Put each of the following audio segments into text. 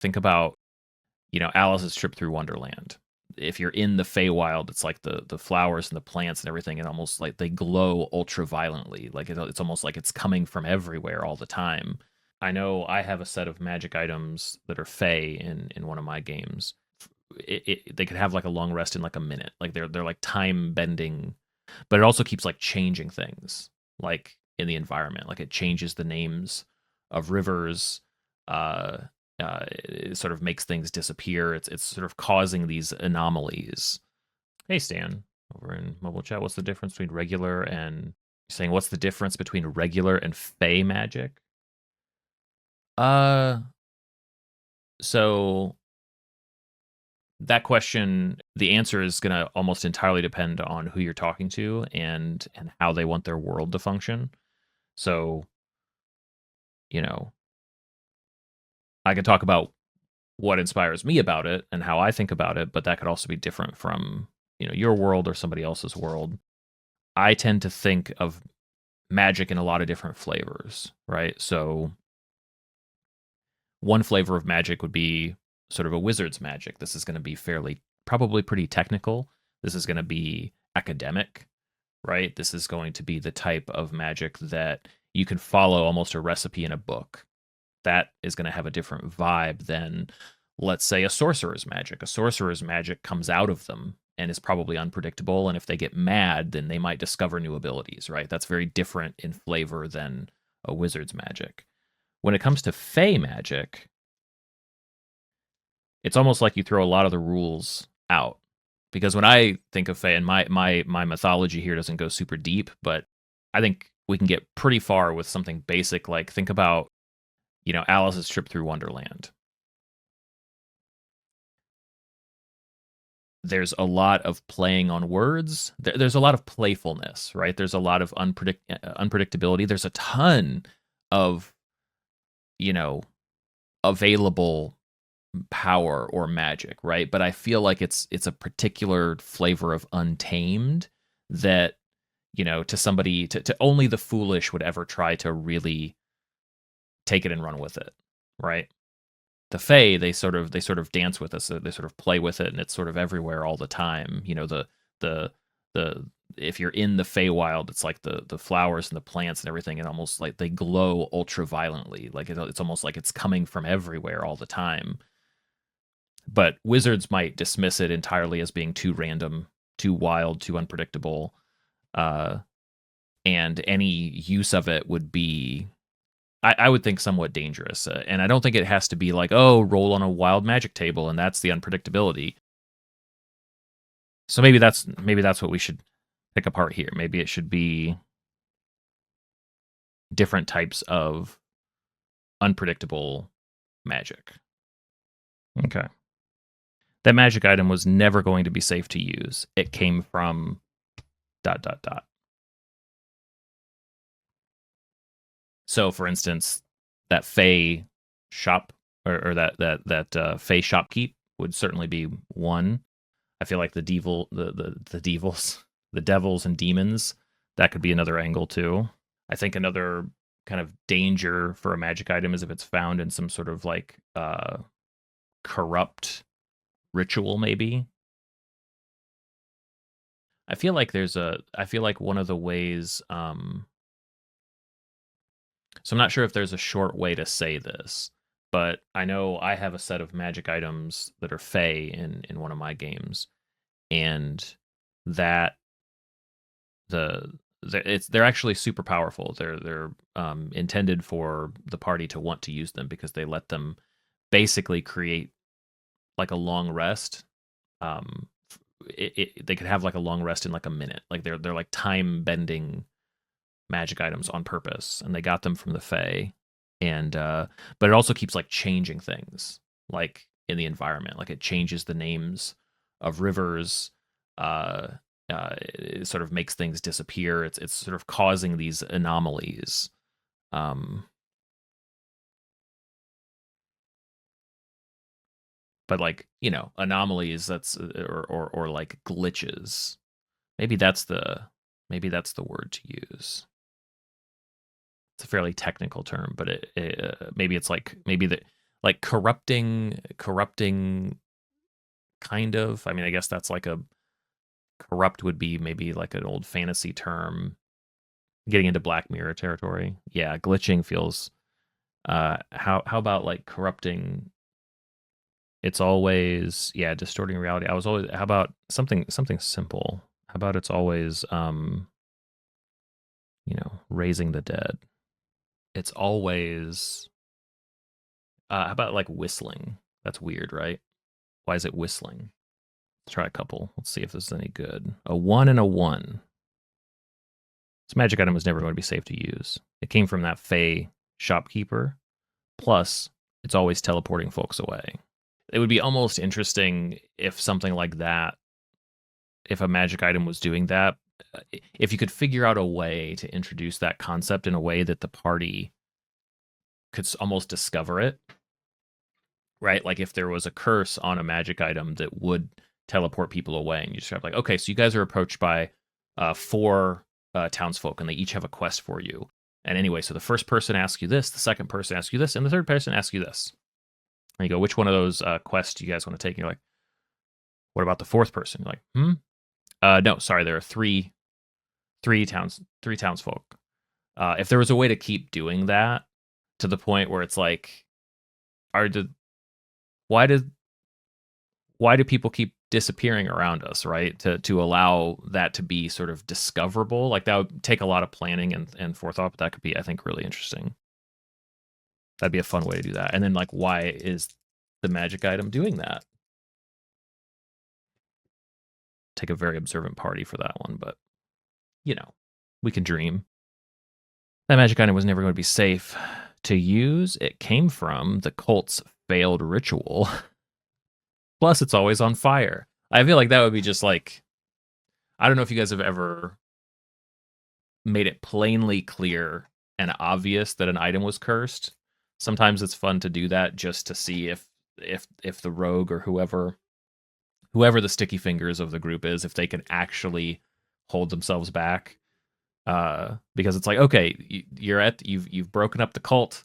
think about, Alice's Trip Through Wonderland. If you're in the Feywild, it's like the flowers and the plants and everything, and almost like they glow ultra violently. Like it's almost like it's coming from everywhere all the time. I know I have a set of magic items that are Fey in one of my games. They could have like a long rest in like a minute. Like they're like time bending, but it also keeps like changing things, like in the environment. Like it changes the names of rivers. Uh, it sort of makes things disappear. It's sort of causing these anomalies. Hey Stan, over in mobile chat, what's the difference between regular and saying what's the difference between regular and Fey magic? Uh, so that question, the answer is going to almost entirely depend on who you're talking to and how they want their world to function. So, you know, I could talk about what inspires me about it and how I think about it, but that could also be different from, your world or somebody else's world. I tend to think of magic in a lot of different flavors, right? So, one flavor of magic would be sort of a wizard's magic. This is going to be probably pretty technical. This is going to be academic, right? This is going to be the type of magic that you can follow almost a recipe in a book. That is going to have a different vibe than, let's say, a sorcerer's magic. A sorcerer's magic comes out of them and is probably unpredictable. And if they get mad, then they might discover new abilities, right? That's very different in flavor than a wizard's magic. When it comes to Fey magic, it's almost like you throw a lot of the rules out. Because when I think of Fey, and my mythology here doesn't go super deep, but I think we can get pretty far with something basic, like think about, Alice's Trip Through Wonderland. There's a lot of playing on words. There's a lot of playfulness, right? There's a lot of unpredictability. There's a ton of, available power or magic, right? But I feel like it's a particular flavor of untamed that, to somebody to only the foolish would ever try to really take it and run with it, right? The Fae, they sort of dance with us, they sort of play with it, and it's sort of everywhere all the time. The the if you're in the Feywild, it's like the flowers and the plants and everything, and almost like they glow ultra violently. Like it's almost like it's coming from everywhere all the time. But wizards might dismiss it entirely as being too random, too wild, too unpredictable, uh, and any use of it would be, I would think, somewhat dangerous. And I don't think it has to be like, oh, roll on a wild magic table, and that's the unpredictability. So maybe that's what we should pick apart here. Maybe it should be different types of unpredictable magic. Okay. That magic item was never going to be safe to use. It came from ... So, for instance, that Fey shop or that Fey shopkeep would certainly be one. I feel like the devils, the devils and demons, that could be another angle too. I think another kind of danger for a magic item is if it's found in some sort of like corrupt ritual, maybe. I feel like one of the ways, so I'm not sure if there's a short way to say this, but I know I have a set of magic items that are Fey in one of my games, and that they're actually super powerful. They're intended for the party to want to use them because they let them basically create like a long rest. Um, they could have like a long rest in like a minute. Like they're like time bending magic items on purpose, and they got them from the Fae. And but it also keeps like changing things, like in the environment. Like it changes the names of rivers. Uh, it sort of makes things disappear. It's sort of causing these anomalies. Um, but like anomalies, that's or like glitches. Maybe that's the maybe that's the word to use. It's a fairly technical term, but maybe it's like maybe like corrupting kind of. I mean, I guess that's like a corrupt would be maybe like an old fantasy term. Getting into Black Mirror territory. Yeah, glitching feels how about like corrupting, it's always, yeah, distorting reality. I was always, how about something simple? How about it's always raising the dead. It's always how about like whistling? That's weird, right? Why is it whistling? Let's try a couple. Let's see if this is any good. A 1 and a 1. This magic item was never going to be safe to use. It came from that Fey shopkeeper. Plus, it's always teleporting folks away. It would be almost interesting if something like that, if a magic item was doing that, if you could figure out a way to introduce that concept in a way that the party could almost discover it, right? Like if there was a curse on a magic item that would teleport people away, and you just have like, okay, so you guys are approached by 4 townsfolk, and they each have a quest for you. And anyway, so the first person asks you this, the second person asks you this, and the third person asks you this. And you go, which one of those quests do you guys want to take? And you're like, what about the fourth person? You're like, no, sorry, there are three townsfolk. If there was a way to keep doing that to the point where it's like, why do people keep disappearing around us, right? To allow that to be sort of discoverable, like that would take a lot of planning and forethought, but that could be, I think, really interesting. That'd be a fun way to do that. And then like, why is the magic item doing that? Take a very observant party for that one, but we can dream. That magic item was never going to be safe to use. It came from the cult's failed ritual. Plus, it's always on fire. I feel like that would be just like, I don't know if you guys have ever made it plainly clear and obvious that an item was cursed. Sometimes it's fun to do that just to see if the rogue or whoever the sticky fingers of the group is, if they can actually hold themselves back. Because it's like, okay, you've broken up the cult.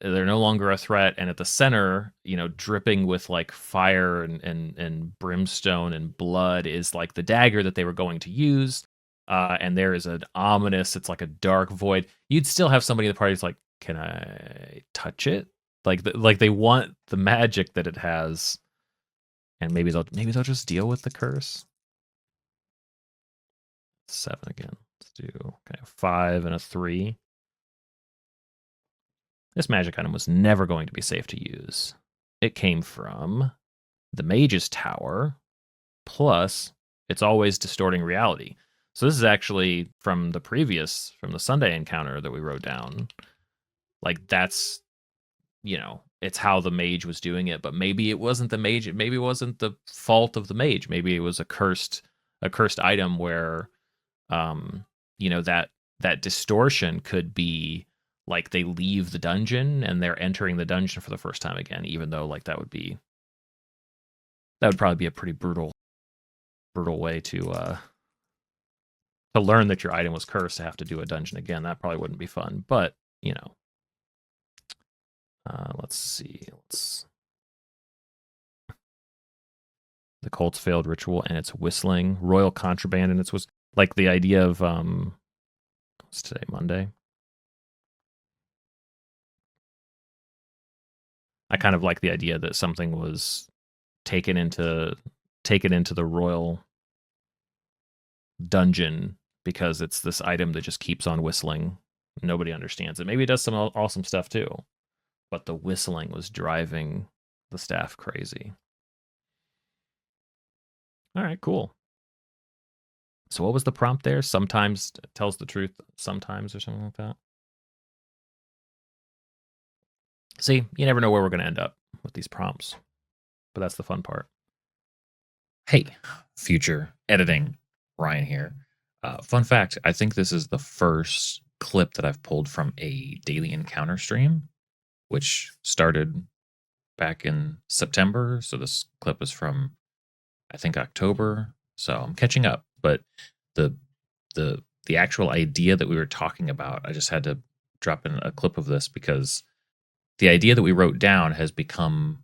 They're no longer a threat, and at the center, dripping with like fire and brimstone and blood is like the dagger that they were going to use. And there is an ominous, it's like a dark void. You'd still have somebody in the party who's like, can I touch it? Like they want the magic that it has, and maybe they'll just deal with the curse. 7 again. Let's do okay, 5 and a 3. This magic item was never going to be safe to use. It came from the Mage's Tower, plus it's always distorting reality. So this is actually from the Sunday encounter that we wrote down. Like that's, it's how the mage was doing it, but maybe it wasn't the mage. Maybe it wasn't the fault of the mage. Maybe it was a cursed item where, that distortion could be like they leave the dungeon and they're entering the dungeon for the first time again, even though like that would probably be a pretty brutal way to learn that your item was cursed, to have to do a dungeon again. That probably wouldn't be fun, but let's see. The cult's failed ritual and it's whistling, royal contraband, and it's was like the idea of what's today, Monday? I kind of like the idea that something was taken into the royal dungeon because it's this item that just keeps on whistling. Nobody understands it. Maybe it does some awesome stuff too, but the whistling was driving the staff crazy. All right, cool. So what was the prompt there? Sometimes tells the truth, sometimes, or something like that. See, you never know where we're going to end up with these prompts, but that's the fun part. Hey, future editing, Ryan here. Fun fact, I think this is the first clip that I've pulled from a daily encounter stream, which started back in September. So this clip is from, I think, October. So I'm catching up. But the actual idea that we were talking about, I just had to drop in a clip of this because the idea that we wrote down has become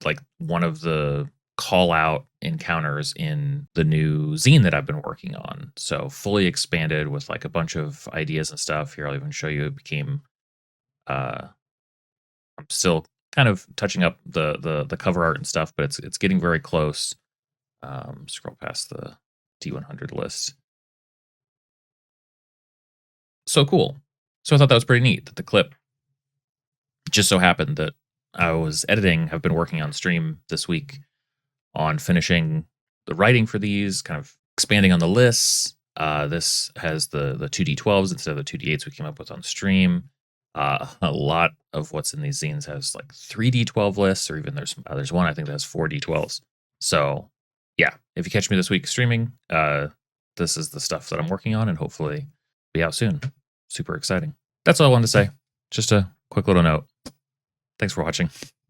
like one of the call out encounters in the new zine that I've been working on. So fully expanded with like a bunch of ideas and stuff. Here, I'll even show you. It became. I'm still kind of touching up the cover art and stuff, but it's getting very close. Scroll past the D100 list. So cool. So I thought that was pretty neat that the clip just so happened that I was editing, have been working on stream this week on finishing the writing for these, kind of expanding on the lists. This has the 2D12s instead of the 2D8s we came up with on stream. A lot of what's in these zines has like 3D12 lists, or even there's one I think that has 4D12s. So yeah, if you catch me this week streaming, this is the stuff that I'm working on, and hopefully be out soon. Super exciting. That's all I wanted to say. Just a quick little note. Thanks for watching.